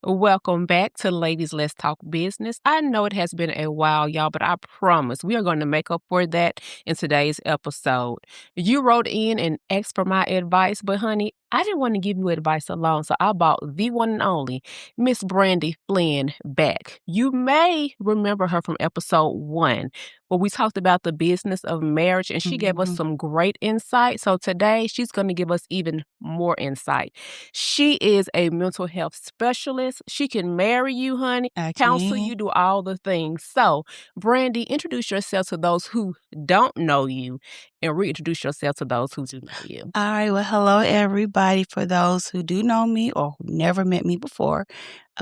Welcome back to Ladies Let's Talk Business. I know it has been a while, y'all, but I promise we are going to make up for that in today's episode. You wrote in and asked for my advice, but honey, I didn't want to give you advice alone, so I brought the one and only Miss Brandy Flynn back. You may remember her from episode 1, where we talked about the business of marriage, and she gave us some great insight. So today, she's going to give us even more insight. She is a mental health specialist. She can marry you, honey, counsel you, do all the things. So, Brandy, introduce yourself to those who don't know you and reintroduce yourself to those who do know you. All right. Well, hello, everybody. For those who do know me or who never met me before,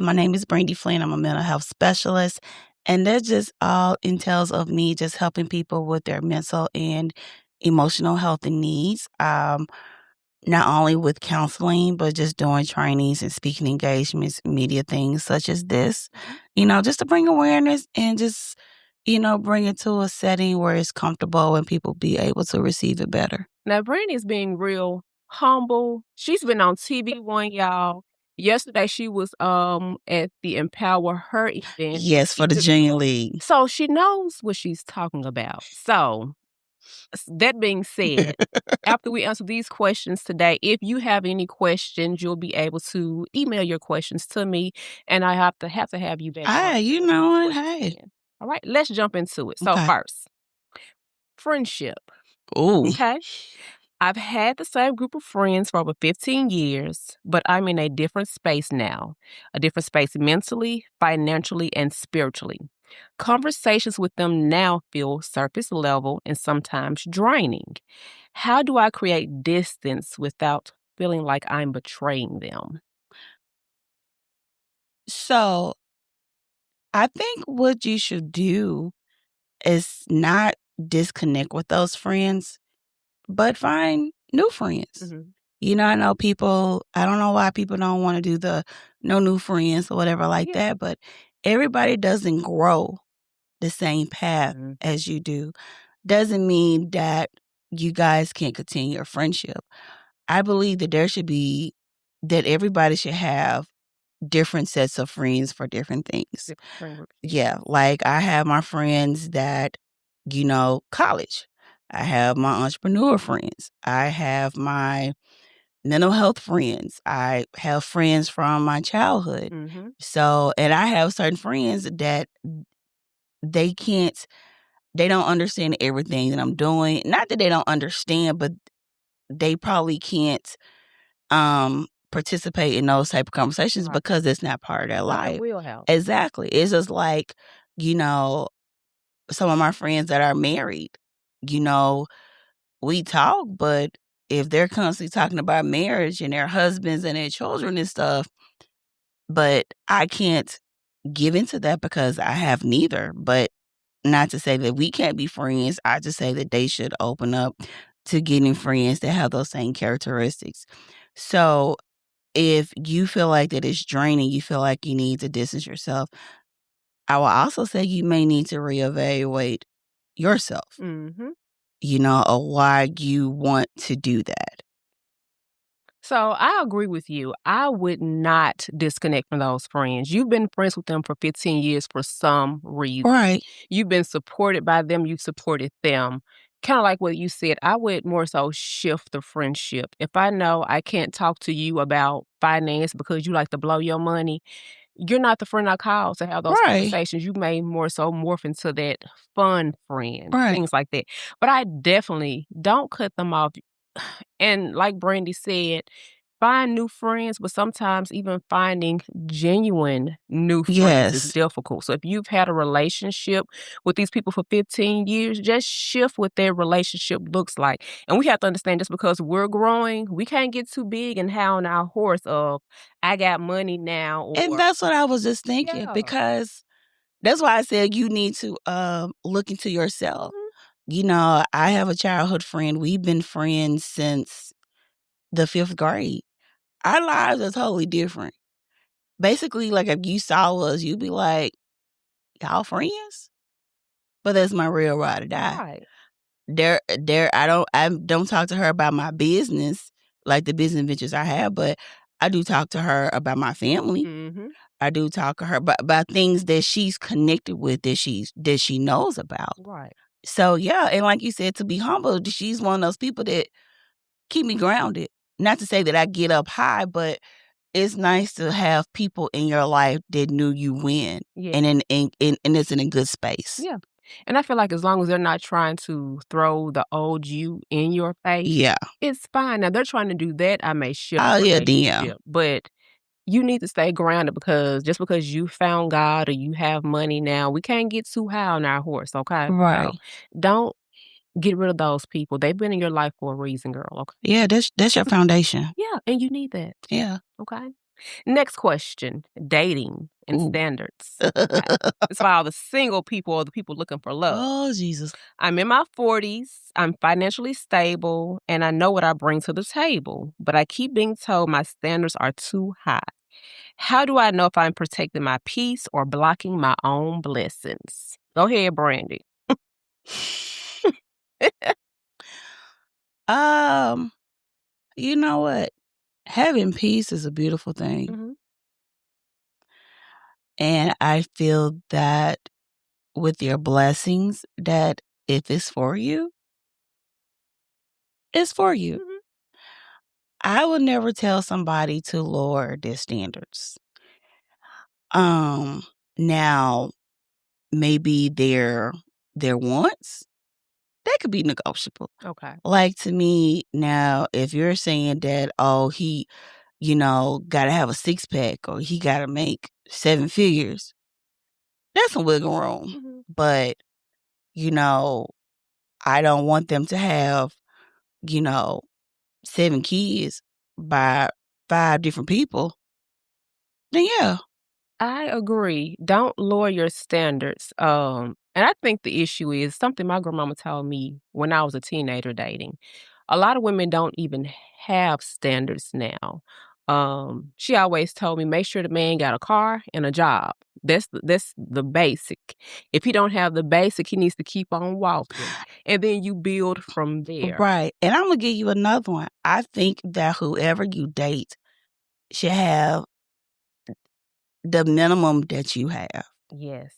my name is Brandy Flynn. I'm a mental health specialist. And that just all entails of me just helping people with their mental and emotional health and needs. Not only with counseling, but just doing trainings and speaking engagements, media things such as this, just to bring awareness and just, bring it to a setting where it's comfortable and people be able to receive it better. Now, Brandy is being real humble. She's been on TV One, y'all. Yesterday, she was at the Empower Her event. Yes, for the Junior League. So she knows what she's talking about. So that being said, after we answer these questions today, if you have any questions, you'll be able to email your questions to me, and I have to have you back. Hey, you know it. Hey. All right, let's jump into it. So first, friendship. Ooh. Okay. I've had the same group of friends for over 15 years, but I'm in a different space now, a different space mentally, financially, and spiritually. Conversations with them now feel surface level and sometimes draining. How do I create distance without feeling like I'm betraying them? So, I think what you should do is not disconnect with those friends, but find new friends. I know people, I don't know why people don't want to do the no new friends or whatever like that, but everybody doesn't grow the same path as you do. Doesn't mean that you guys can't continue your friendship. I believe that that everybody should have different sets of friends for different things. Yeah, like I have my friends that, college. I have my entrepreneur friends. I have my mental health friends. I have friends from my childhood. So, and I have certain friends that they don't understand everything that I'm doing. Not that they don't understand, but they probably can't participate in those type of conversations because it's not part of their life. Exactly. It's just like, some of my friends that are married, we talk, but if they're constantly talking about marriage and their husbands and their children and stuff, but I can't give into that because I have neither. But not to say that we can't be friends. I just say that they should open up to getting friends that have those same characteristics. So if you feel like that it's draining, you feel like you need to distance yourself, I will also say you may need to reevaluate yourself, or why you want to do that. So I agree with you. I would not disconnect from those friends. You've been friends with them for 15 years for some reason. Right. You've been supported by them. You've supported them. Kind of like what you said, I would more so shift the friendship. If I know I can't talk to you about finance because you like to blow your money, you're not the friend I call to have those conversations. You may more so morph into that fun friend, things like that. But I definitely don't cut them off. And like Brandy said, find new friends, but sometimes even finding genuine new friends is difficult. So if you've had a relationship with these people for 15 years, just shift what their relationship looks like. And we have to understand just because we're growing, we can't get too big and hound our horse of, I got money now. And that's what I was just thinking, because that's why I said you need to look into yourself. I have a childhood friend. We've been friends since the 5th grade. Our lives are totally different. Basically, like if you saw us, you'd be like, y'all friends? But that's my real ride or die. I don't talk to her about my business, like the business ventures I have, but I do talk to her about my family. Mhm. I do talk to her about things that she's connected with, that she knows about. Right. So, yeah, and like you said, to be humble, she's one of those people that keep me grounded. Not to say that I get up high, but it's nice to have people in your life that knew you when, Yeah. and it's in a good space. Yeah. And I feel like as long as they're not trying to throw the old you in your face, Yeah. it's fine. Now they're trying to do that, I may shift Oh, the yeah, then yeah. relationship, but you need to stay grounded because just because you found God or you have money now, we can't get too high on our horse, okay? Right. So don't get rid of those people. They've been in your life for a reason, girl, okay? Yeah, that's your foundation. Yeah, and you need that, Yeah. okay? Next question, dating and Ooh. standards. Okay. It's for all the single people or the people looking for love. Oh, Jesus. I'm in my 40s, I'm financially stable, and I know what I bring to the table, but I keep being told my standards are too high. How do I know if I'm protecting my peace or blocking my own blessings? Go ahead, Brandy. You know what? Having peace is a beautiful thing. Mhm. And I feel that with your blessings, that if it's for you, it's for you. Mhm. I would never tell somebody to lower their standards. Now maybe their wants, that could be negotiable. Okay. Like, to me now, if you're saying that, oh, he, gotta have a six-pack or he gotta make 7 figures, that's some wiggle room. Mhm. But, you know, I don't want them to have, you know, 7 kids by 5 different people. Then yeah. I agree. Don't lower your standards. And I think the issue is something my grandmama told me when I was a teenager dating. A lot of women don't even have standards now. She always told me make sure the man got a car and a job. That's the basic. If he don't have the basic, he needs to keep on walking, and then you build from there. Right. And I'm gonna give you another one. I think that whoever you date should have the minimum that you have. Yes.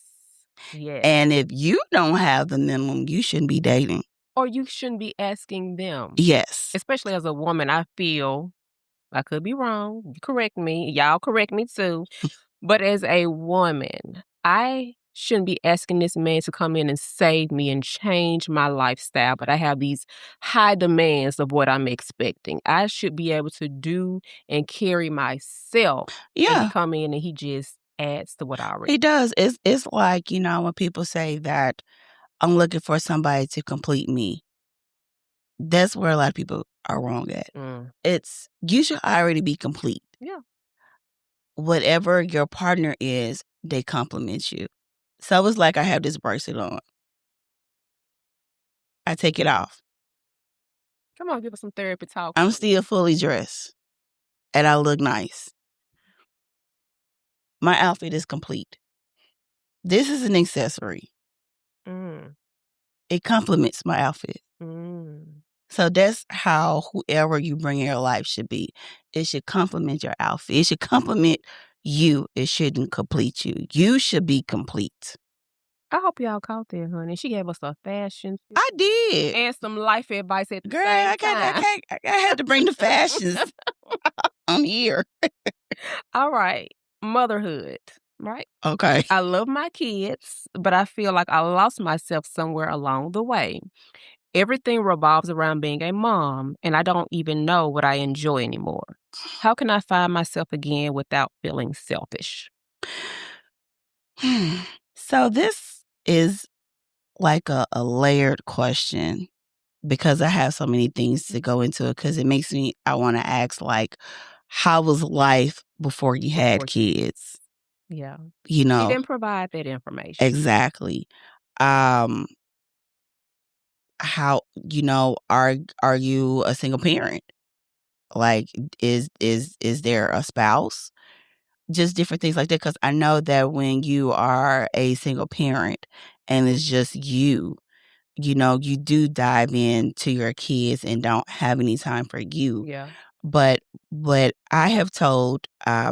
Yes. And if you don't have the minimum, you shouldn't be dating. Or you shouldn't be asking them. Yes. Especially as a woman, I feel I could be wrong. You correct me. Y'all correct me too. But as a woman, I shouldn't be asking this man to come in and save me and change my lifestyle, but I have these high demands of what I'm expecting. I should be able to do and carry myself. And he Yeah, come in and he just adds to what I already. he does. It's like, when people say that I'm looking for somebody to complete me. That's where a lot of people are wrong at. Mm. It's you should already be complete. Yeah. Whatever your partner is, they compliment you. So it's like I have this bracelet on. I take it off. Come on, give us some therapy talk. I'm still fully dressed. And I look nice. My outfit is complete. This is an accessory. Mm. It complements my outfit. Mm. So that's how whoever you bring in your life should be. It should complement your outfit. It should complement you. It shouldn't complete you. You should be complete. I hope y'all caught that, honey. She gave us a fashion tip I did. and some life advice at the Girl, same I time. had to bring the fashions on here. All right. Motherhood, right? Okay. I love my kids, but I feel like I lost myself somewhere along the way. Everything revolves around being a mom, and I don't even know what I enjoy anymore. How can I find myself again without feeling selfish? So this is like a layered question because I have so many things to go into it because it makes me, I want to ask, like, how was life before you had kids? Yeah. You She know, didn't provide that information. exactly. How, are you a single parent? Like, is there a spouse? Just different things like that. Because I know that when you are a single parent and it's just you do dive into your kids and don't have any time for you. Yeah. But what I have told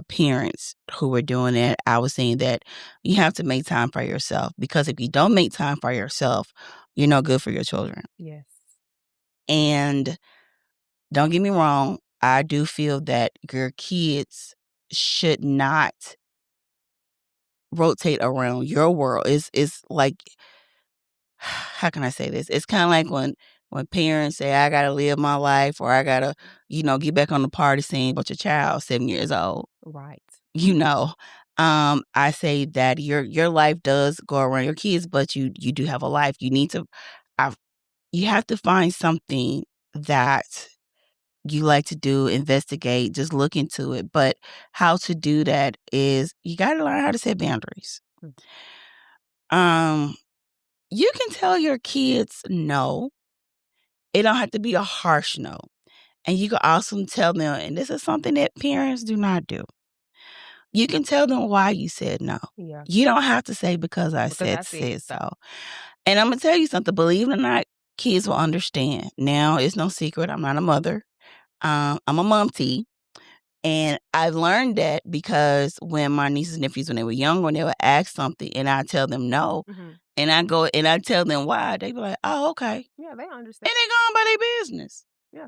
parents who were doing it, I was saying that you have to make time for yourself, because if you don't make time for yourself, you're no good for your children. Yes. And don't get me wrong, I do feel that your kids should not rotate around your world. It's like, how can I say this? It's kind of like when parents say, I gotta live my life, or I gotta, get back on the party scene, but your child 7 years old. Right. You know. I say that your life does go around your kids, but you do have a life. I, you have to find something that you like to do, investigate, just look into it. But how to do that is you got to learn how to set boundaries. Mm. You can tell your kids no. It don't have to be a harsh no. And you can also tell them, and this is something that parents do not do. You can tell them why you said no. Yeah. You don't have to say because I said so. And I'm gonna tell you something. Believe it or not, kids will understand. Now, it's no secret. I'm not a mother. I'm a momty. And I've learned that because when my nieces and nephews, when they were young, when they would ask something and I tell them no, and I go and I tell them why, they be like, oh, okay. Yeah, they And understand. they go on by their business. Yeah.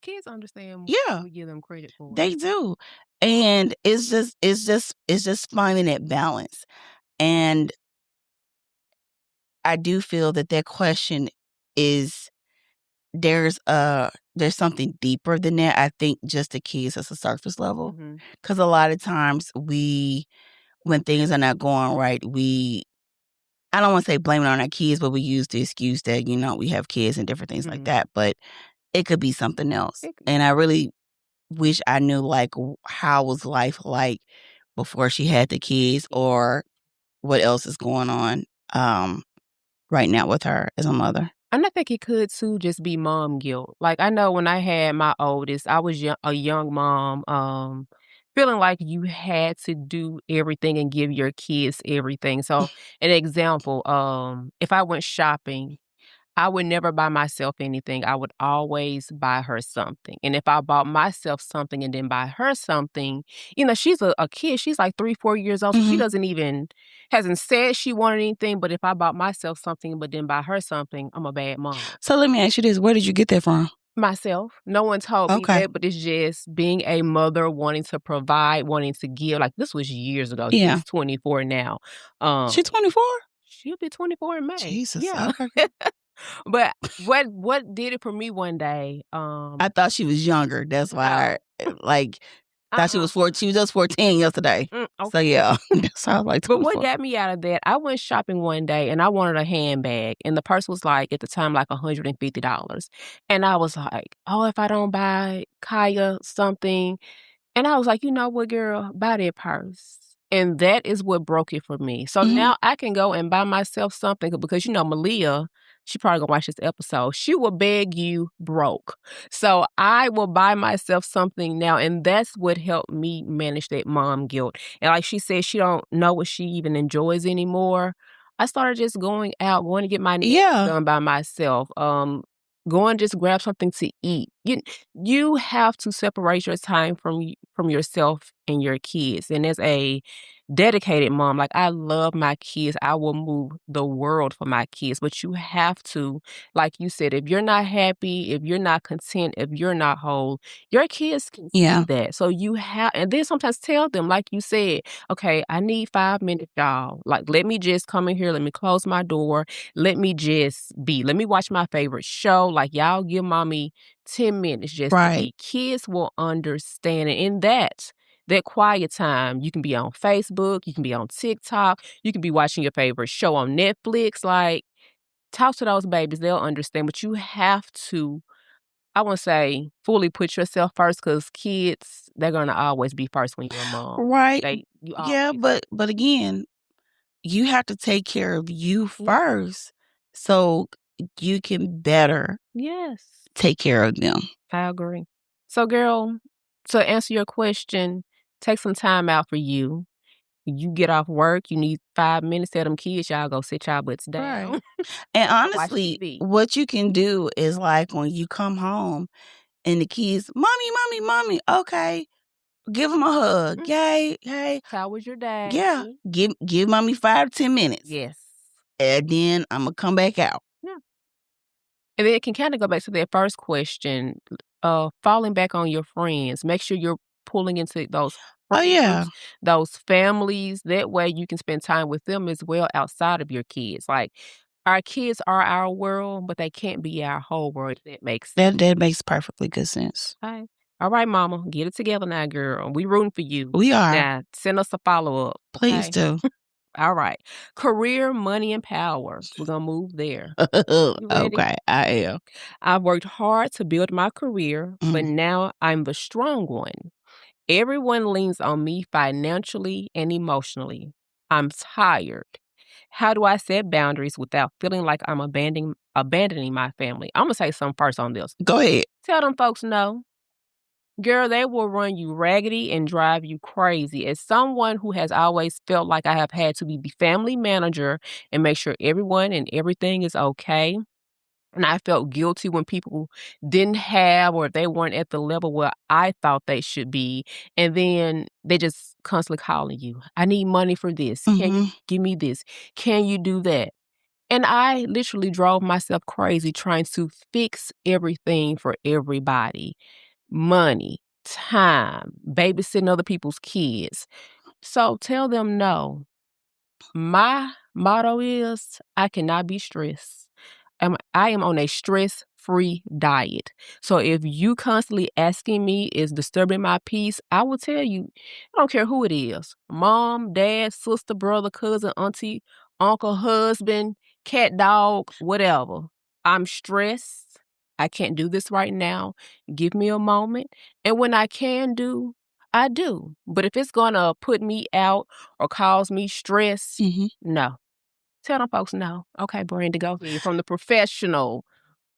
Kids understand Yeah, what we give them credit for. they do. And it's just finding that balance. And I do feel that question is there's something deeper than that. I think just the kids as a surface level, because a lot of times when things are not going right, I don't want to say blame it on our kids, but we use the excuse that we have kids and different things like that. But it could be something else. And I really wish I knew how was life like before she had the kids, or what else is going on right now with her as a mother. And I think it could too just be mom guilt. Like, I know when I had my oldest, I was a young mom, feeling like you had to do everything and give your kids everything. So, an example, if I went shopping, I would never buy myself anything. I would always buy her something. And if I bought myself something and then buy her something, she's a kid. She's like 3, 4 years old. So she hasn't said she wanted anything. But if I bought myself something, but then buy her something, I'm a bad mom. So let me ask you this. Where did you get that from? Myself. No one told me that, but it's just being a mother, wanting to provide, wanting to give. Like, this was years ago. Yeah. She's 24 now. She's 24? She'll be 24 in May. Jesus. Yeah. Okay. But what did it for me one day, I thought she was younger. That's why thought she was 14. She was just 14 yesterday. Okay. So yeah, that's how I was like 24. But what got me out of that, I went shopping one day and I wanted a handbag, and the purse was at the time, $150. And I was like, oh, if I don't buy Kaya something. And I was like, you know what, girl, buy that purse. And that is what broke it for me. So now I can go and buy myself something because, Malia, she probably gonna watch this episode. She will beg you broke. So I will buy myself something now. And that's what helped me manage that mom guilt. And like she said, she don't know what she even enjoys anymore. I started just going to get my nails done by myself. Go and just grab something to eat. You have to separate your time from yourself and your kids. And as a dedicated mom, I love my kids. I will move the world for my kids. But you have to, like you said, if you're not happy, if you're not content, if you're not whole, your kids can see that. So you have, and then sometimes tell them, like you said, okay, I need 5 minutes, y'all. Let me just come in here. Let me close my door. Let me just be. Let me watch my favorite show. Y'all give mommy 10 minutes just to be. Kids will understand it. In that quiet time, you can be on Facebook, you can be on TikTok, you can be watching your favorite show on Netflix. Talk to those babies. They'll understand. But you have to, I want to say, fully put yourself first, because kids, they're going to always be first when you're a mom. Right. Yeah, but again, you have to take care of you first so you can better take care of them. I agree. So, girl, to answer your question, take some time out for you. You get off work, you need 5 minutes. Tell them kids, y'all go sit y'all butts down. Right. And honestly, what you can do is when you come home, And the kids, mommy, okay. Give them a hug. Yay, hey. How was your day? Yeah. Give mommy 5 to 10 minutes. Yes. And then I'm going to come back out. Yeah. And then it can kinda go back to that first question, falling back on your friends. Make sure you're pulling into those Oh, friend yeah. groups, those families. That way you can spend time with them as well outside of your kids. Like, our kids are our world, but they can't be our whole world, if that makes sense. That makes perfectly good sense. Okay. All right, mama, get it together now, girl. We rooting for you. We are. Now send us a follow-up, Please okay? do. All right. Career, money, and power. We're gonna move there. You ready? Okay, I am. I've worked hard to build my career, but now I'm the strong one. Everyone leans on me financially and emotionally. I'm tired. How do I set boundaries without feeling like I'm abandoning my family? I'm gonna say something first on this. Go ahead. Tell them folks no. Girl, they will run you raggedy and drive you crazy. As someone who has always felt like I have had to be the family manager and make sure everyone and everything is okay, and I felt guilty when people didn't have or they weren't at the level where I thought they should be. And then they just constantly calling you. I need money for this. Can you give me this? Can you do that? And I literally drove myself crazy trying to fix everything for everybody. Money, time, babysitting other people's kids. So tell them no. My motto is I cannot be stressed. I am on a stress-free diet. So if you constantly asking me is disturbing my peace, I will tell you, I don't care who it is. Mom, dad, sister, brother, cousin, auntie, uncle, husband, cat, dog, whatever. I'm stressed. I can't do this right now. Give me a moment. And when I can do, I do. But if it's gonna put me out or cause me stress, no. Tell them folks no. Okay, Brandy, go ahead. From the professional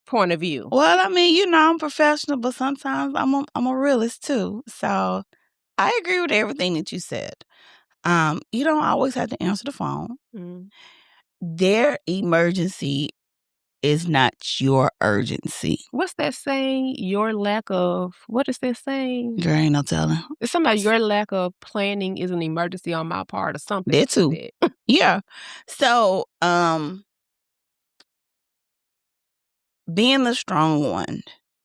point of view. Well, I mean, I'm professional, but sometimes I'm a realist too. So I agree with everything that you said. You don't always have to answer the phone. Their emergency is not your urgency. What's that saying? What is that saying? There ain't no telling. It's something about your lack of planning is an emergency on my part or something. That too. Yeah. So, being the strong one,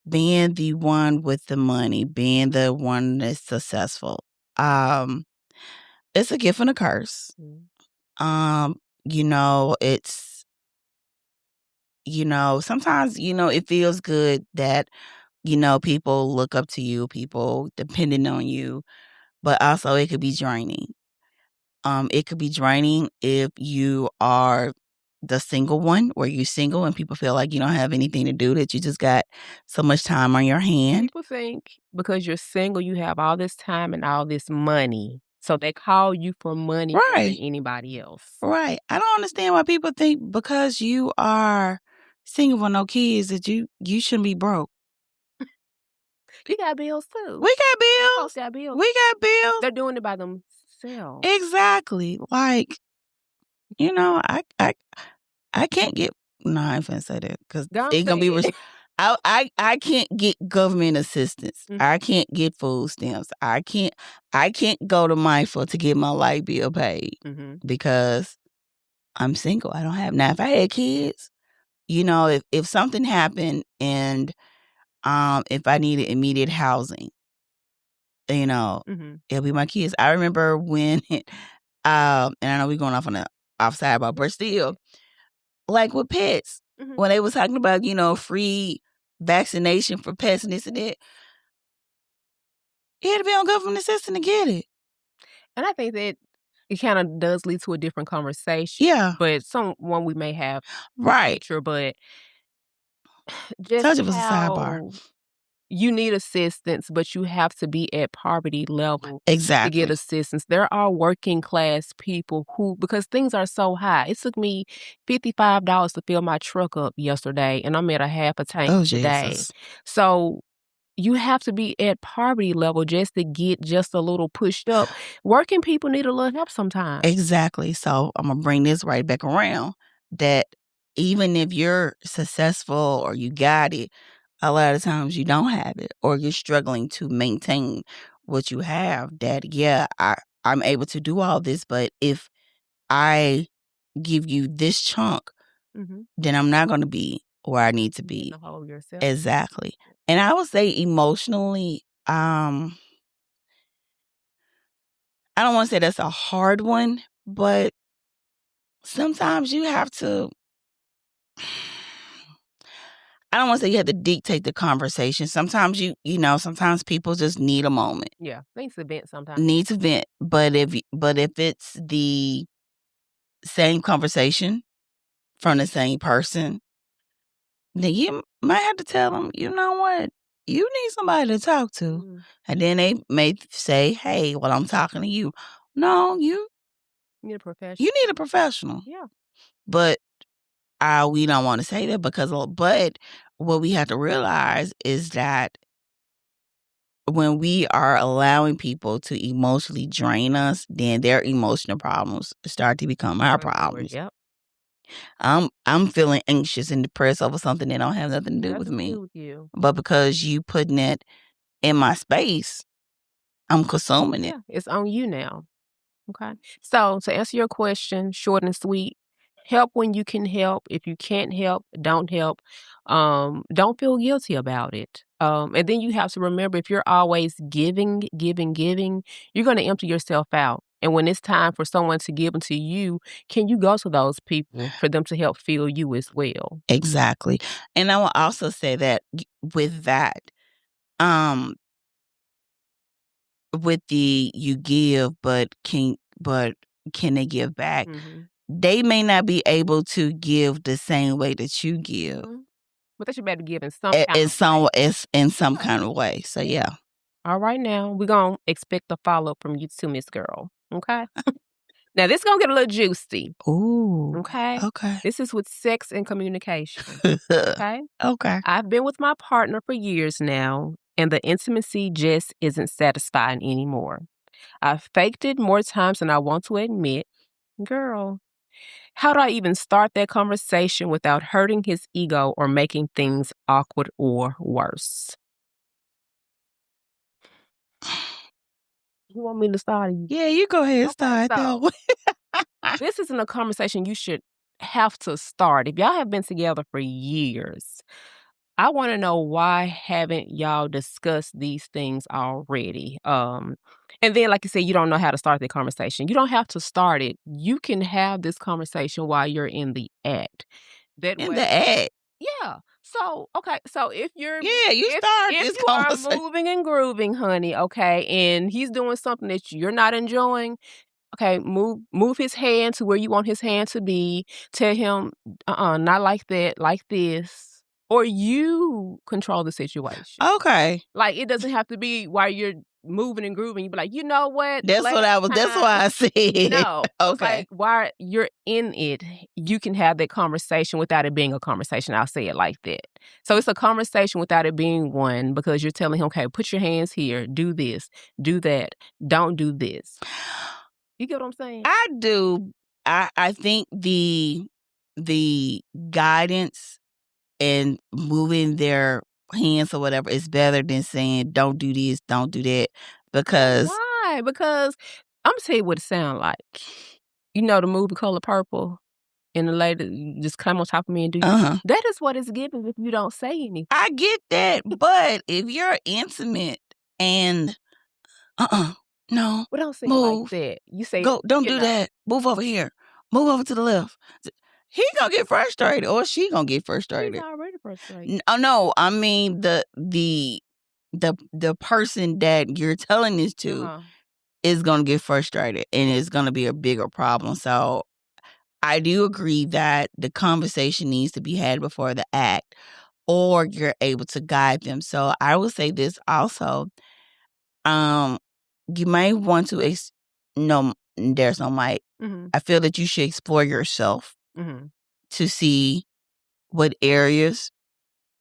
being the one with the money, being the one that's successful, it's a gift and a curse. It's sometimes, it feels good that, people look up to you, people depending on you, but also it could be draining. It could be draining if you are the single one, where you're single and people feel like you don't have anything to do, that you just got so much time on your hand. People think because you're single, you have all this time and all this money. So they call you for money more than anybody else. Right. I don't understand why people think because you are single with no kids that you shouldn't be broke. You got bills too. We got bills. Folks got bills. We got bills. They're doing it by themselves. Exactly. Like, I can't get. No, I ain't finna say that because it's gonna be. I can't get government assistance. I can't get food stamps. I can't go to MIFA to get my light bill paid because I'm single. I don't have. Now, if I had kids, if something happened and if I needed immediate housing, it'll be my kids. I remember when, and I know we're going off on the offside about, but still, like with pets, when they was talking about, free vaccination for pets and this and that, you had to be on government assistance to get it. And I think that it kind of does lead to a different conversation. Yeah. But someone we may have right. future, but just told you it was a sidebar. You need assistance, but you have to be at poverty level exactly to get assistance. There are working class people who, because things are so high, it took me $55 to fill my truck up yesterday, and I'm at a half a tank today. Jesus. So you have to be at poverty level just to get just a little pushed up. Working people need a little help sometimes. Exactly. So I'm going to bring this right back around that even if you're successful or you got it, a lot of times you don't have it, or you're struggling to maintain what you have, that, yeah, I'm able to do all this, but if I give you this chunk, then I'm not going to be where I need to be. Hold yourself. Exactly. And I would say emotionally, I don't want to say that's a hard one, but sometimes you have to, I don't want to say you have to dictate the conversation. Sometimes sometimes people just need a moment. Yeah, needs to vent sometimes. Need to vent, but if it's the same conversation from the same person, then you might have to tell them, you know what, you need somebody to talk to, and then they may say, "Hey, well, I'm talking to you." No, you need a professional. You need a professional. Yeah, but we don't want to say that but what we have to realize is that when we are allowing people to emotionally drain us, then their emotional problems start to become our problems. Yep. I'm feeling anxious and depressed over something that don't have nothing to do with me. But because you putting it in my space, I'm consuming it. Yeah, it's on you now. Okay. So to answer your question, short and sweet, help when you can help. If you can't help, don't help. Don't feel guilty about it. And then you have to remember, if you're always giving, you're going to empty yourself out. And when it's time for someone to give into you, can you go to those people for them to help fill you as well? Exactly. And I will also say that with that, with the you give, but can they give back? They may not be able to give the same way that you give. But they should be able to give in some kind of way. So yeah. All right, now we're gonna expect a follow up from you too, Miss Girl. Okay. Now this is gonna get a little juicy. Ooh. Okay. Okay. This is with sex and communication. Okay. Okay. I've been with my partner for years now, and the intimacy just isn't satisfying anymore. I've faked it more times than I want to admit. Girl, how do I even start that conversation without hurting his ego or making things awkward or worse? You want me to start? Yeah, you go ahead and start. So, this isn't a conversation you should have to start. If y'all have been together for years, I want to know, why haven't y'all discussed these things already? And then, like you said, you don't know how to start the conversation. You don't have to start it. You can have this conversation while you're in the act. In the act. Yeah. So, okay. So if you're this conversation. Are moving and grooving, honey, okay, and he's doing something that you're not enjoying, okay, move his hand to where you want his hand to be. Tell him, not like that, like this. Or you control the situation. Okay. Like, it doesn't have to be while you're moving and grooving. You be like, you know what? That's why I said. No. Okay. It's like, while you're in it, you can have that conversation without it being a conversation. I'll say it like that. So it's a conversation without it being one, because you're telling him, okay, put your hands here, do this, do that, don't do this. You get what I'm saying? I do. I think the guidance and moving their hands or whatever is better than saying, don't do this, don't do that. Because why? Because I'm gonna tell you what it sounds like. You know the movie Color Purple, and the lady just come on top of me and do that is what it's giving if you don't say anything. I get that, but if you're intimate and no, well, don't say move, it like that. You say, go, don't do that. Move over here. Move over to the left. He gonna get frustrated, or she gonna get frustrated. He's already frustrated. No, I mean the person that you're telling this to is gonna get frustrated, and it's gonna be a bigger problem. So I do agree that the conversation needs to be had before the act, or you're able to guide them. So I would say this also. You may want to no, there's no mic. I feel that you should explore yourself to see what areas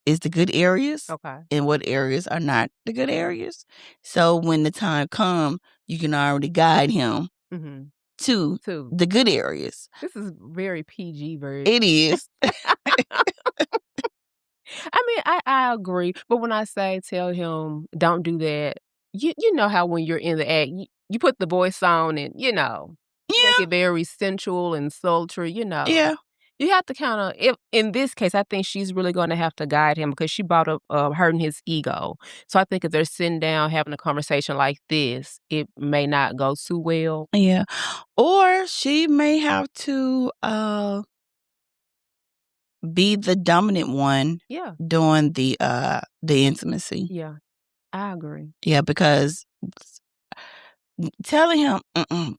is the good areas, and what areas are not the good areas. So when the time comes, you can already guide him to the good areas. This is very PG version. It is. I mean, I agree, but when I say tell him, "Don't do that," you know how when you're in the act, you put the voice on and, you make Yeah, it very sensual and sultry, you know. yeah, You have to kinda if in this case, I think she's really gonna have to guide him because she brought up, hurting his ego. So I think if they're sitting down having a conversation like this, it may not go too well. yeah. Or she may have to be the dominant one Yeah, doing the intimacy. yeah, I agree. Yeah, because telling him,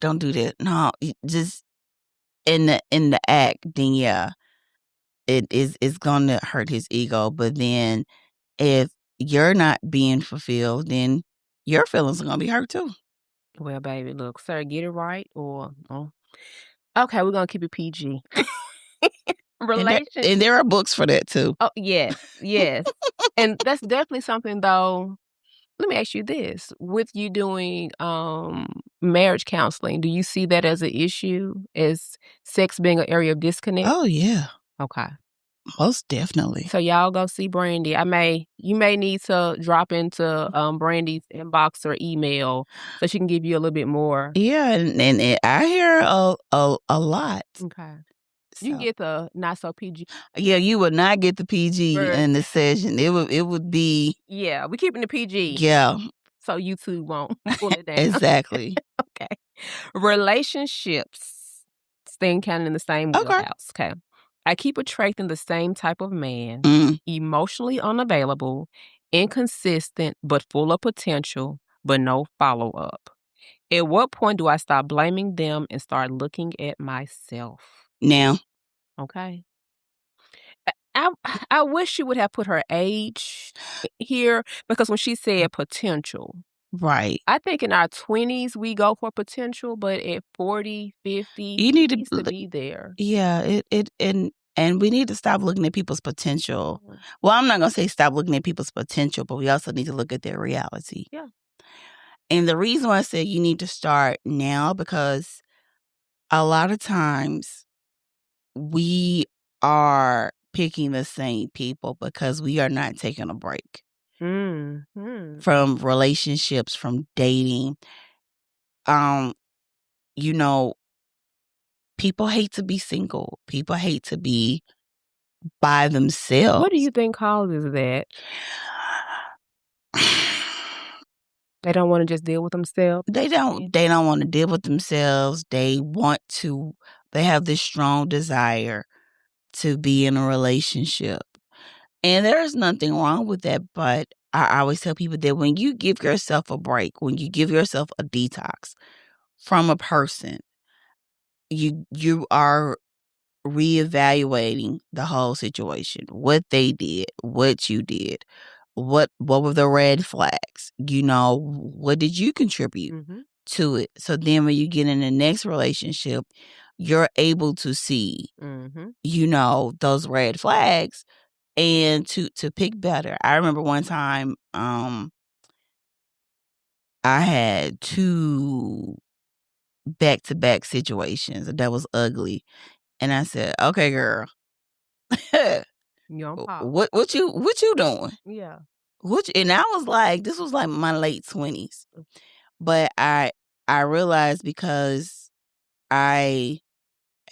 don't do that. No, just in the act, then yeah, it's gonna hurt his ego. But then if you're not being fulfilled, then your feelings are gonna be hurt too. Well, baby, look, sir, get it right or okay, we're gonna keep it PG. And there Relation and there are books for that too. Oh, yes, yes. And that's definitely something though let me ask you this, with you doing, marriage counseling, do you see that as an issue? Is sex being an area of disconnect? Oh yeah, Okay. most definitely. So y'all go see Brandy. You may need to drop into, Brandy's inbox or email so she can give you a little bit more. Yeah, and I hear a lot. Okay. You can So get the not so PG yeah, you would not get the PG in the version. session. It would be Yeah, we keeping the PG yeah, so YouTube won't pull it down. exactly. Okay. Relationships, staying kinda in the same Okay. wheelhouse, okay. I keep attracting the same type of man, Mm. emotionally unavailable, inconsistent, but full of potential, but no follow-up. At what point do I stop blaming them and start looking at myself? Now, Okay. I I wish she would have put her age here because when she said potential, right. I think in our 20s, we go for potential, but at 40, 50, You he need to needs to be there. yeah, it and we need to stop looking at people's potential. Mhm. Well, I'm not gonna say stop looking at people's potential, but we also need to look at their reality. Yeah. And the reason why I said you need to start now because a lot of times we are picking the same people because we are not taking a break Mhm. from relationships, from dating. Um, you know, people hate to be single. People hate to be by What do themselves. you think causes that? They don't wanna just deal with themselves? They Yeah. don't want to deal with themselves. They have this strong desire to be in a relationship. And there's nothing wrong with that, but I always tell people that when you give yourself a break, when you give yourself a detox from a person, you are reevaluating the whole situation, what they did, what you did, what were the red flags, what did you contribute Mhm. to it. So then when you get in the next relationship, you're able to see, Mhm. those red flags and to pick better. I remember one time I had two back-to-back situations that was ugly and I said, "Okay, girl." You on pause. What you doing? Yeah. And I was like, this was like my late 20s. But I realized because I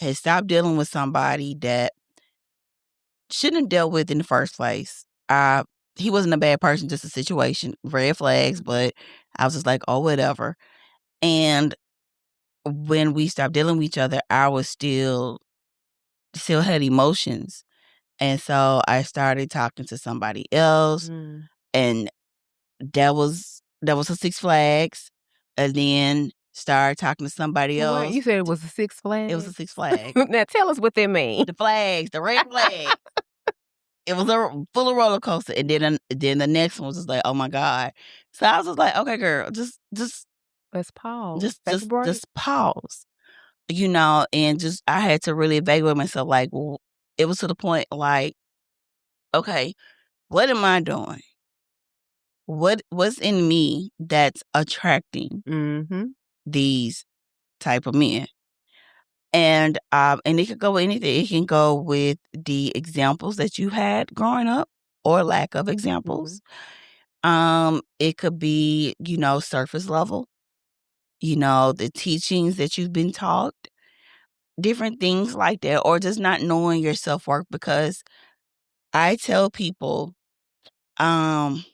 had stopped dealing with somebody that shouldn't have dealt with in the first place. He wasn't a bad person, just a situation, red flags, but I was just like, oh, whatever. And when we stopped dealing with each other, I was still had emotions. And so I started talking to somebody else Mm. and that was a Six Flags, and then started talking to somebody What? else. You said it was a Six It was a Flags? Six Flags. Now tell us what they mean. The flags, the red flag. It was a full of roller coaster, and then the next one was just like, oh my god. So I was just like, okay, girl, just Let's pause. just Take a just break. just pause, and just I had to really evaluate myself. Like, well, it was to the point like, okay, what am I doing? What's in me that's attracting Mhm. these type of men? And it could go with anything. It can go with the examples that you had growing up, or lack of examples. It could be, surface level, the teachings that you've been taught, different things like that, or just not knowing your self-worth. Because I tell people, I'm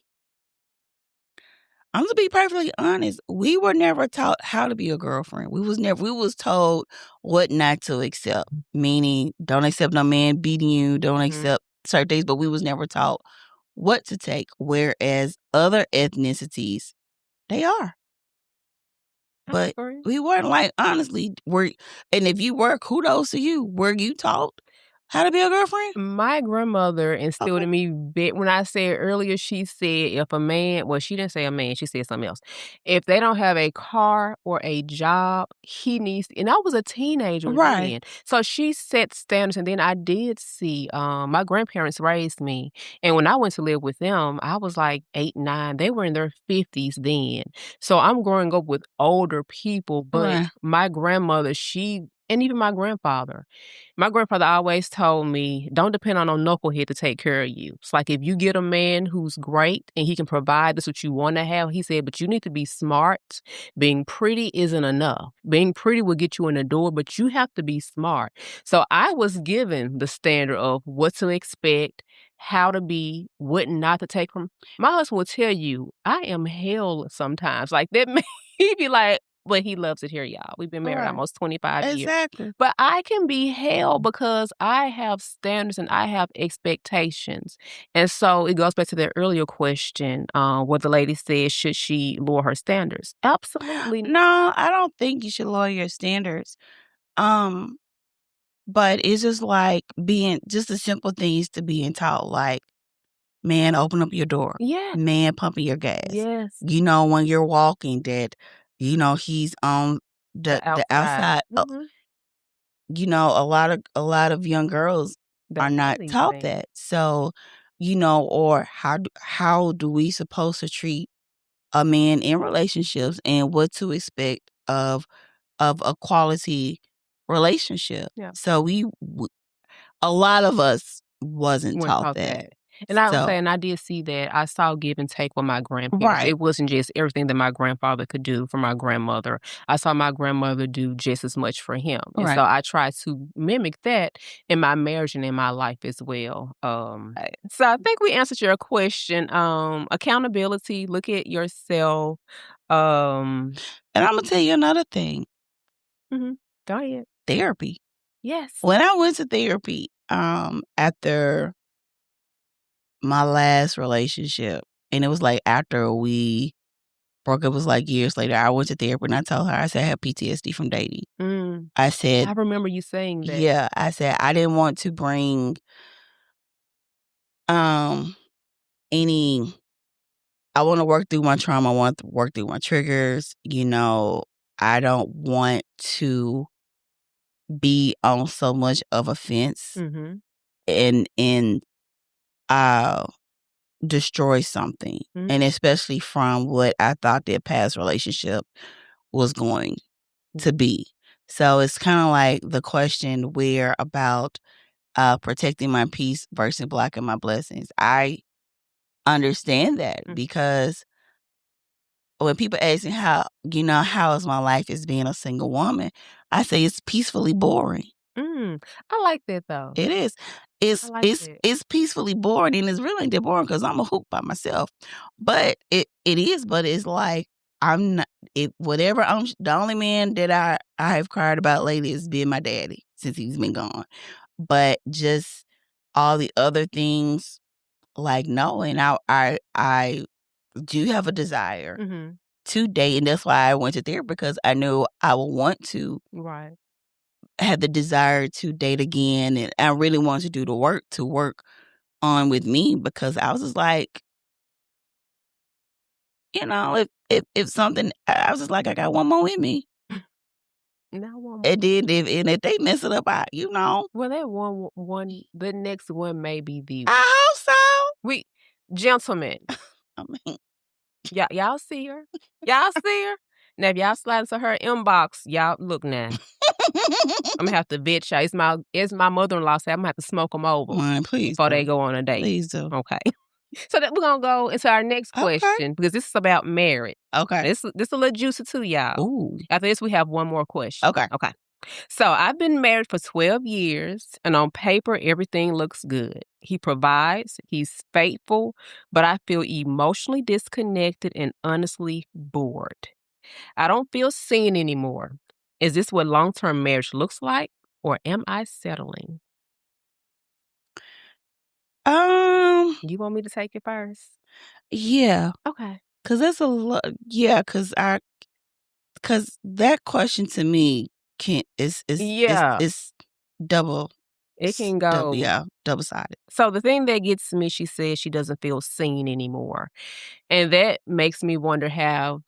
gonna be perfectly honest, we were never taught how to be a girlfriend. We was told what not to accept, meaning don't accept no man beating you, don't accept certain things, but we was never taught what to take. Whereas other ethnicities, they are. But we weren't, like, honestly, and if you were, kudos to you. Were you taught how to be a girlfriend? My grandmother instilled in me when I said earlier, she said if a man, well, she didn't say a man, she said something else. If they don't have a car or a job, he needs, and I was a teenager Right. then. So she set standards, and then I did see, my grandparents raised me, and when I went to live with them, I was like 8, 9. They were in their 50s then. So I'm growing up with older people, but Right. my grandmother, and even my grandfather always told me, "Don't depend on no knucklehead to take care of you." It's like if you get a man who's great and he can provide this what you wanna have, he said, "But you need to be smart. Being pretty isn't enough. Being pretty will get you in the door, but you have to be smart." So I was given the standard of what to expect, how to be, what not to take from. My husband will tell you, I am hell sometimes. Like that man, he be like, but he loves it here, y'all. We've been married Right. almost 25 years. Exactly. But I can be hell because I have standards and I have expectations. And so it goes back to the earlier question, what the lady said, should she lower her standards? Absolutely. No, I don't think you should lower your standards. But it's just like being just the simple things to being taught, like, man, open up your door. Yeah. Man, pumping your gas. Yes. When you're walking that, he's on the outside. A lot of young girls are not taught that. So, or how do we supposed to treat a man in relationships and what to expect of a quality relationship. Yeah. So a lot of us wasn't Weren't taught taught that. that. And I would So say, and I did see that. I saw give and take with my grandparents. Right. It wasn't just everything that my grandfather could do for my grandmother. I saw my grandmother do just as much for him. And Right. so I try to mimic that in my marriage and in my life as well. So I think we answered your question. Accountability, look at yourself. And I'm gonna tell you another thing. Go ahead. Therapy. Yes. When I went to therapy, after my last relationship, and it was like after we broke up, it was like years later, I went to therapy and I told her, I said I had PTSD from dating. I said, I remember you saying that. yeah, I said I didn't want to bring any I want to work through my trauma. I want to work through my triggers. I don't want to be on so much of a fence and destroy something. And especially from what I thought their past relationship was going to be. So it's kind of like the question where about protecting my peace versus blocking my blessings. I understand that because when people ask me how is my life as being a single woman, I say it's peacefully boring. I like that though. It is. It's peacefully boring, and it's really that boring because I'm a hoop by myself. But it is. But it's like I'm not. Whatever. The only man that I have cried about lately is being my daddy since he's been gone. But just all the other things, like no, and I do have a desire to date, and that's why I went to therapy because I knew I would want to have the desire to date again, and I really wanted to do the work to work on with me because I was just like, if something, I was just like, I got one more in me. Not one more. And then if they mess it up, Well, that one, the next one may be the. I hope so. Gentlemen. I mean, y'all see her? Y'all see her? Now, if y'all slide into her inbox, y'all look now. I'm gonna have to vet y'all. It's my mother-in-law said I'm gonna have to smoke them over please before they go on a date. Please do. Okay. So that we're gonna go into our next Okay. question because this is about marriage. Okay. This a little juicy too, y'all. Ooh. After this, we have one more question. Okay. Okay. So I've been married for 12 years, and on paper, everything looks good. He provides, he's faithful, but I feel emotionally disconnected and honestly bored. I don't feel seen anymore. Is this what long term marriage looks like, or am I settling? You want me to take it first? Yeah, Okay. cause that's a lot. Yeah, cause that question to me can Yeah, is double it can go. yeah, double-sided. So the thing that gets me, she says she doesn't feel seen anymore. And that makes me wonder have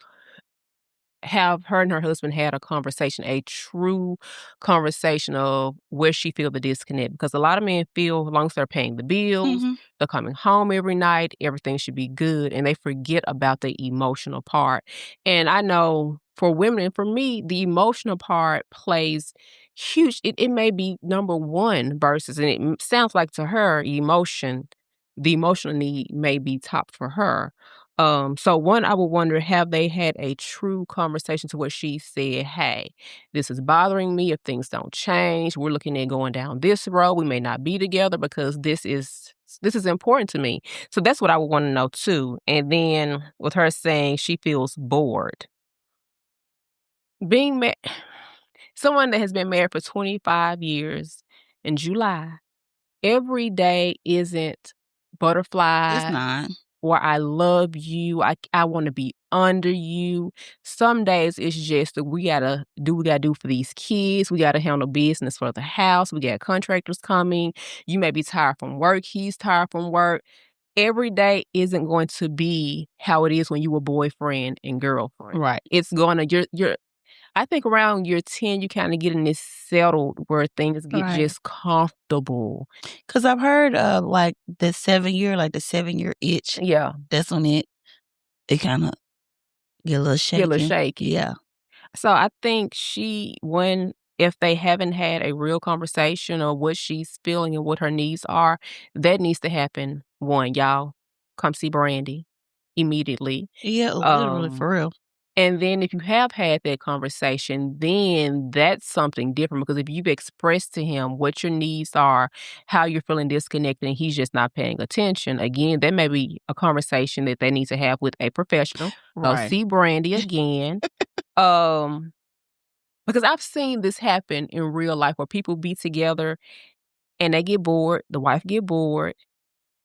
her and her husband had a conversation, a true conversation of where she feel the disconnect? Because a lot of men feel as long as they're paying the bills, Mhm. they're coming home every night, everything should be good, and they forget about the emotional part. And I know for women and for me, the emotional part plays huge. It may be number one versus, and sounds like to her, the emotional need may be top for her. So one, I would wonder, have they had a true conversation to where she said, "Hey, this is bothering me. If things don't change, we're looking at going down this road. We may not be together because this is important to me." So that's what I would want to know too. And then with her saying she feels bored, being someone that has been married for 25 years in July, every day isn't It's butterflies not. or I love you, I wanna be under you. Some days it's just that we gotta do what we gotta do for these kids, we gotta handle business for the house, we got contractors coming, you may be tired from work, he's tired from work. Every day isn't going to be how it is when you were boyfriend and girlfriend. Right. It's gonna you're I think around year 10, you kinda get in this settled where things get Right. just comfortable. Cause I've heard of, like, the 7-year itch. Yeah, That's when it kinda get a little get a little shaky. shaky. Yeah. So I think if they haven't had a real conversation of what she's feeling and what her needs are, that needs to happen. One, y'all come see Brandy immediately. Yeah, literally, Um, for real. and then if you have had that conversation, then that's something different because if you've expressed to him what your needs are, how you're feeling disconnected, and he's just not paying attention, again, that may be a conversation that they need to have with a professional. Go Right. see Brandy again. Um, because I've seen this happen in real life where people be together and they get bored, the wife get bored,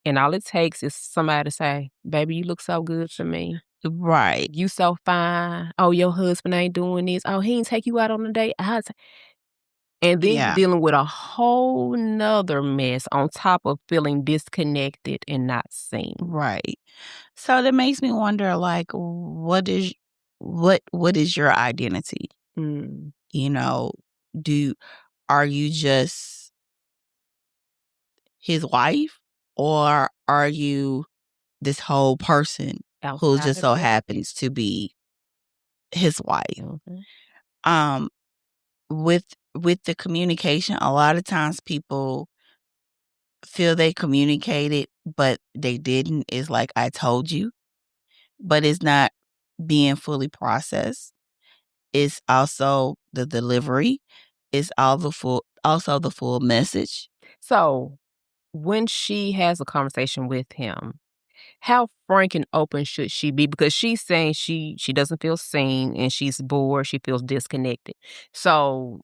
and all it takes is somebody to say, "Baby, you look so good to me. Right. You so fine. Oh, your husband ain't doing this. Oh, he ain't take you out on a date." And then you're Yeah. dealing with a whole nother mess on top of feeling disconnected and not seen. Right. So that makes me wonder, like, what is your identity? Mm. You know, do are you just his wife, or are you this whole person who Outside just of so that. happens to be his wife? Mhm. Um, with the communication, a lot of times people feel they communicated, but they didn't. It's like I told you, but it's not being fully processed. It's also the delivery. It's all the full also the full message. So when she has a conversation with him, how frank and open should she be? Because she's saying she doesn't feel seen and she's bored, she feels disconnected. So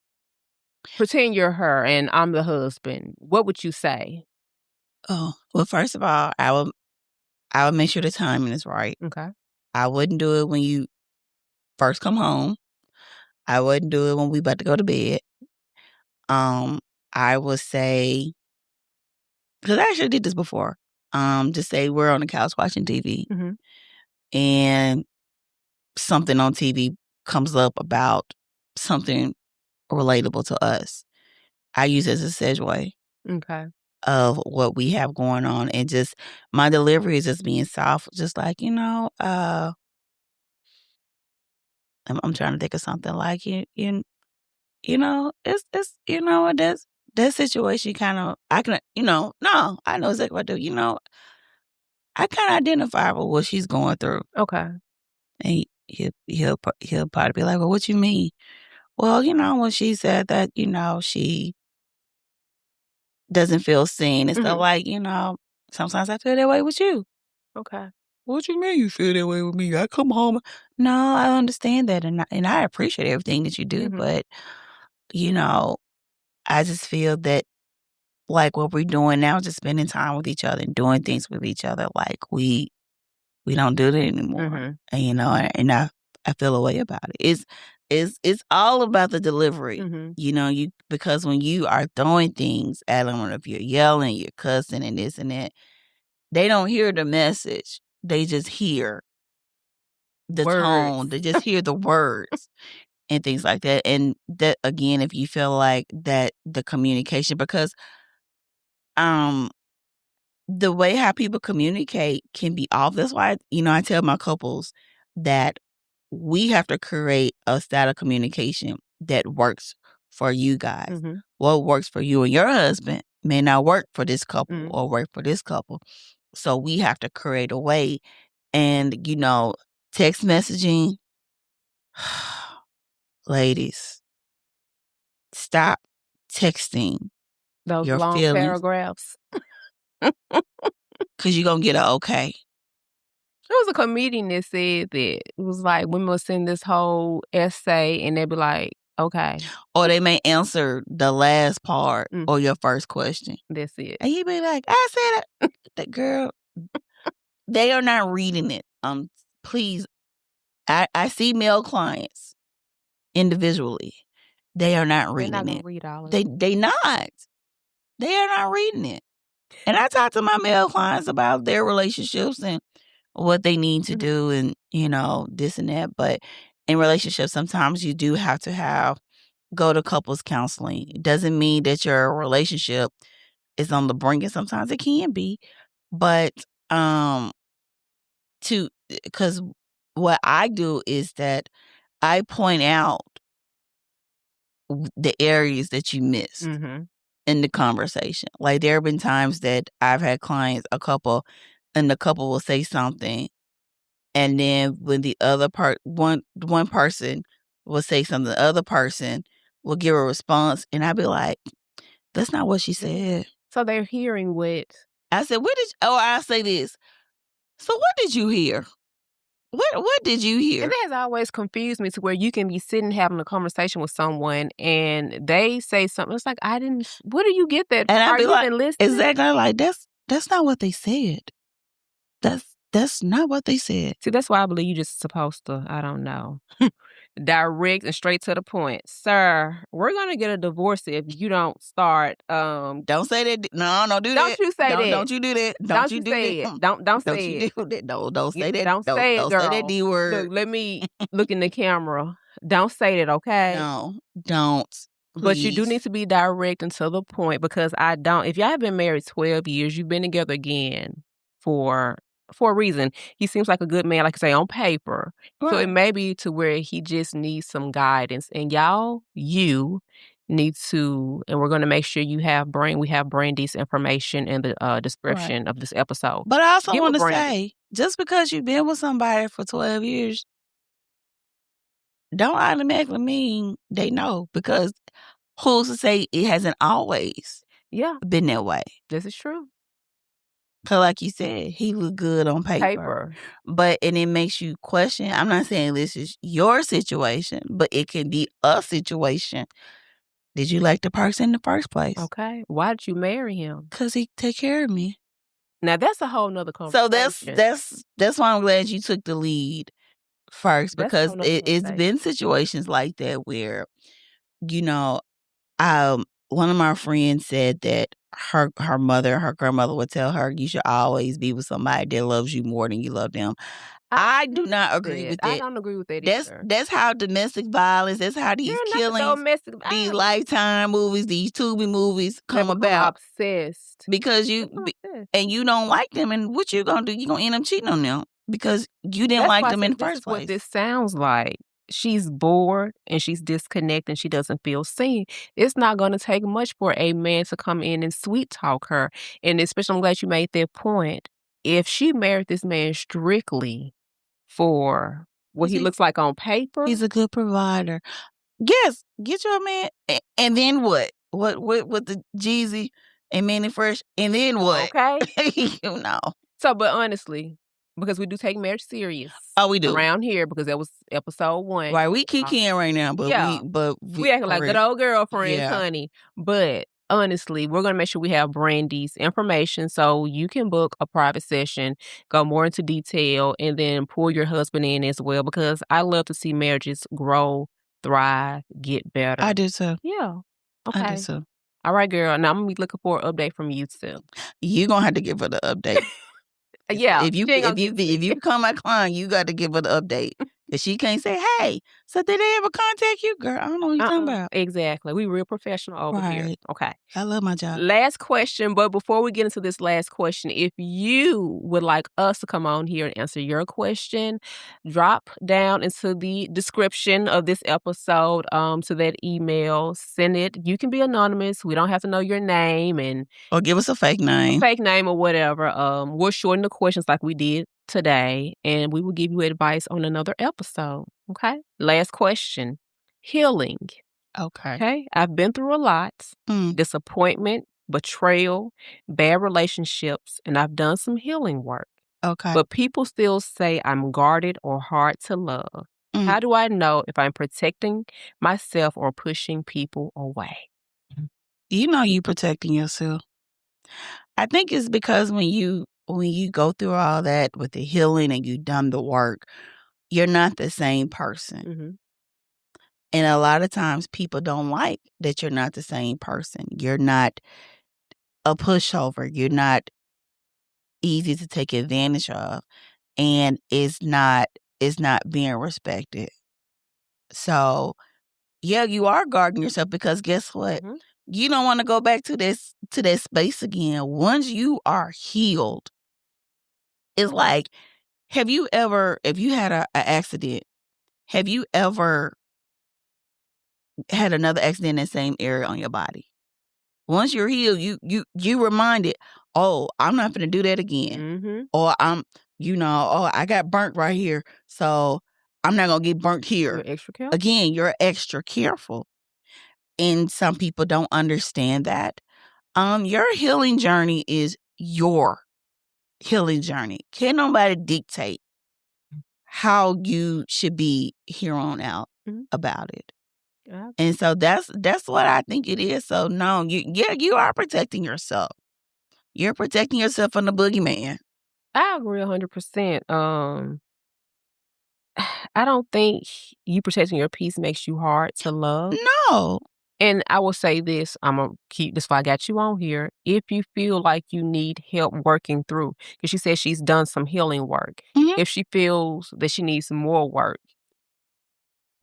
pretend you're her and I'm the husband. What would you say? Oh, well, first of all, I would make sure the timing is right. Okay. I wouldn't do it when you first come home. I wouldn't do it when we about to go to bed. Um, I would say, because I actually did this before. Just say we're on the couch watching TV Mhm. and something on TV comes up about something relatable to us. I use it as a segue Okay. of what we have going on, and just my delivery is just being soft, just like, I'm trying to think of something like it's that situation kind of I can no, I know exactly what I do. I kind of identify with what she's going through. Okay. And he'll probably be like, well, what you mean? Well, when she said that, she doesn't feel seen. And so, like, sometimes I feel that way with you. Okay. What you mean you feel that way with me? I come home. No, I understand that. And I appreciate everything that you do. But, I just feel that, like, what we're doing now, just spending time with each other and doing things with each other, like, we don't do that anymore. And, and I feel a way about it. It's all about the delivery. Because when you are throwing things at them, or if you're yelling, you're cussing and this and that, they don't hear the message. They just hear the tone. They just hear the words and things like that. And that, again, if you feel like that, the communication, because the way how people communicate can be off. That's why, I tell my couples that we have to create a style of communication that works for you guys. What works for you and your husband may not work for this couple or work for this couple. So we have to create a way. And, text messaging, ladies, stop texting Those your long feelings paragraphs. because you're going to get an okay. There was a comedian that said that it was like women will send this whole essay and they'll be like, okay. Or they may answer the last part or your first question. That's it. And you be like, I said it. That girl, they are not reading it. Please, I see male clients individually. They are not reading They're not gonna it. read all of it. They not. They are not reading it. And I talk to my male clients about their relationships and what they need to do and, this and that. But in relationships, sometimes you do have to go to couples counseling. It doesn't mean that your relationship is on the brink, and sometimes it can be. But because what I do is that I point out the areas that you missed in the conversation. Like, there have been times that I've had clients, a couple, and the couple will say something, and then when the other one person will say something, the other person will give a response, and I'll be like, that's not what she said. So they're hearing what I said, I'll say this. So what did you hear? What did you hear? And that has always confused me, to where you can be sitting having a conversation with someone and they say something. It's like, where do you get that? And I'd Are be you like, even listening? exactly, like, that's not what they said. That's not what they said. See, that's why I believe you're just supposed to, I don't know, direct and straight to the point. Sir, we're going to get a divorce if you don't start. Don't say that. No, don't do that. Don't you say that. Don't you do that. Don't you do say that. it. Don't Don't say you it. do that. No, don't say that. Don't say it, girl. Say that D word. Look, let me look in the camera. Don't say that, okay? No, don't. Please. But you do need to be direct and to the point, because if y'all have been married 12 years, you've been together again for a reason. He seems like a good man, like I say, on paper. Right. So it may be to where he just needs some guidance. And you need to, and we're going to make sure we have Brandy's information in the description of this episode. But I also want to say, just because you've been with somebody for 12 years, don't automatically mean they know, because who's to say it hasn't always been that way? This is true. Because like you said, he looked good on paper. And it makes you question. I'm not saying this is your situation, but it can be a situation. Did you like the person in the first place? Okay. Why did you marry him? Because he take care of me. Now, that's a whole nother conversation. So that's why I'm glad you took the lead first, because it's been situations like that where, one of my friends said that her grandmother would tell her, you should always be with somebody that loves you more than you love them. I do not agree with that. I don't agree with that either. That's how domestic violence, that's how these killings, these Lifetime movies, these Tubi movies come about. Obsessed. Because you don't like them, and what you gonna do? You gonna end up cheating on them because you didn't like them in the first place. What this sounds like. She's bored and she's disconnected and she doesn't feel seen. It's not going to take much for a man to come in and sweet talk her. And especially, I'm glad you made that point. if she married this man strictly for what he looks like on paper. He's a good provider. Yes, get your man, and then what? What with the Jeezy and Manny Fresh, and then what? Okay. You know. So, but honestly, because we do take marriage serious. Oh, we do. Around here, because that was episode 1. Right, we kikiing right now, but Yeah. we acting like good old girlfriends, Yeah. honey. But honestly, we're gonna make sure we have Brandy's information so you can book a private session, go more into detail, and then pull your husband in as well, because I love to see marriages grow, thrive, get better. I do too. Yeah. I Okay. do too. All right, girl. Now I'm gonna be looking for an update from you too. You're gonna have to give her the update. Yeah. If you become my client, you got to give her the update. If she can't say, "Hey, so did they ever contact you, girl?" I don't know what you're talking about. Exactly. We real professional over here. Right. Okay. I love my job. Last question, but before we get into this last question, if you would like us to come on here and answer your question, drop down into the description of this episode to that email. Send it. You can be anonymous. We don't have to know your name or give us a fake name. Or whatever. We'll shorten the questions like we did today, and we will give you advice on another episode. Okay? Last question. Healing. Okay? I've been through a lot. Disappointment, betrayal, bad relationships, and I've done some healing work. Okay. But people still say I'm guarded or hard to love. How do I know if I'm protecting myself or pushing people away? You know you protecting yourself. I think it's because when you go through all that with the healing and you've done the work, you're not the same person. Mm-hmm. And a lot of times people don't like that you're not the same person. You're not a pushover. You're not easy to take advantage of. And it's not being respected. So, yeah, you are guarding yourself because guess what? Mm-hmm. You don't want to go back to that space again. Once you are healed, it's like, if you had an accident, have you ever had another accident in the same area on your body? Once you're healed, you reminded, oh, I'm not going to do that again. Mm-hmm. Or I got burnt right here, so I'm not going to get burnt here. You're extra careful. Again, you're extra careful. And some people don't understand that. Your healing journey is your healing journey. Can't nobody dictate how you should be here on out about it. Yeah. And so that's what I think it is. So no, you are protecting yourself. You're protecting yourself from the boogeyman. I agree 100%. I don't think you protecting your peace makes you hard to love. No. And I will say this, I'm going to keep this while I got you on here. If you feel like you need help working through, because she says she's done some healing work. Mm-hmm. If she feels that she needs more work,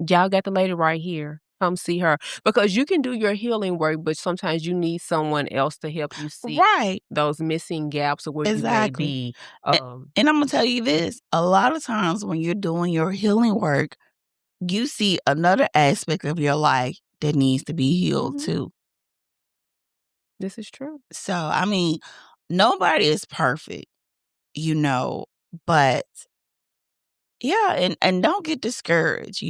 y'all got the lady right here. Come see her. Because you can do your healing work, but sometimes you need someone else to help you see those missing gaps of where you may be. And I'm going to tell you this. A lot of times when you're doing your healing work, you see another aspect of your life that needs to be healed too. This is true. So, I mean, nobody is perfect, but yeah, and don't get discouraged.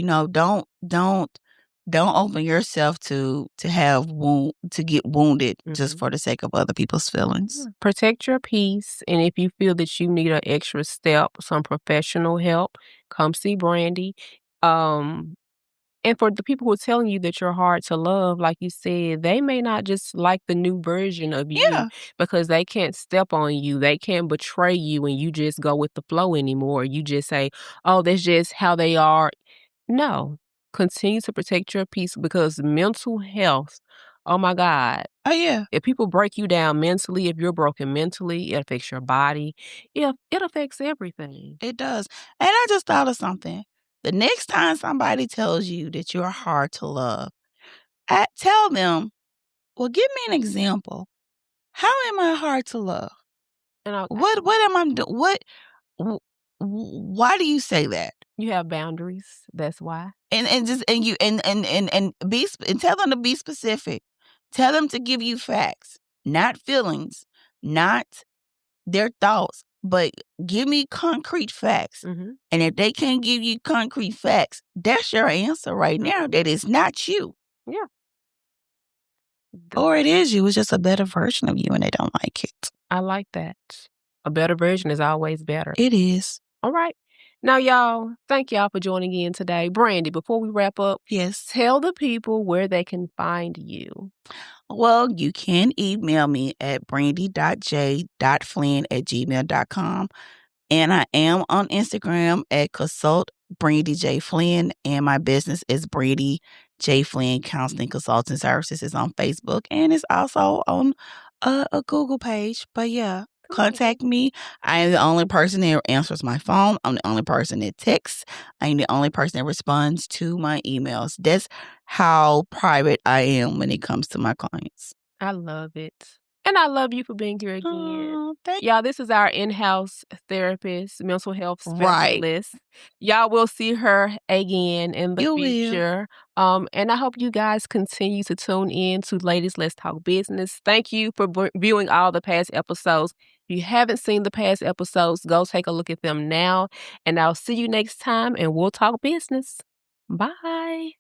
Don't open yourself to get wounded just for the sake of other people's feelings. Protect your peace, and if you feel that you need an extra step, some professional help, come see Brandy. And for the people who are telling you that you're hard to love, like you said, they may not just like the new version of you because they can't step on you. They can't betray you and you just go with the flow anymore. You just say, oh, that's just how they are. No. Continue to protect your peace because mental health, oh my God. Oh, yeah. If people break you down mentally, if you're broken mentally, it affects your body. It affects everything. It does. And I just thought of something. The next time somebody tells you that you're hard to love, tell them, well, give me an example. How am I hard to love? And what am I doing? Why do you say that? You have boundaries. That's why. And tell them to be specific. Tell them to give you facts, not feelings, not their thoughts, but give me concrete facts. Mhm. And if they can't give you concrete facts, that's your answer right now. That is not you. Yeah. Or it is you. It's just a better version of you and they don't like it. I like that. A better version is always better. It is. All right. Now, y'all, thank y'all for joining in today. Brandy, before we wrap up, Yes. tell the people where they can find you. Well, you can email me at brandy.j.flynn@gmail.com. And I am on Instagram at consult Brandy J. Flynn. And my business is Brandy J. Flynn Counseling Consulting Services. Is on Facebook and it's also on a Google page. But yeah, contact me. I am the only person that answers my phone. I'm the only person that texts. I'm the only person that responds to my emails. That's how private I am when it comes to my clients. I love it. And I love you for being here again. Oh, Y'all, this is our in-house therapist, mental health right. specialist. Y'all will see her again in the You will. future. And I hope you guys continue to tune in to Ladies Let's Talk Business. Thank you for viewing all the past episodes. If you haven't seen the past episodes, go take a look at them now. And I'll see you next time and we'll talk business. Bye.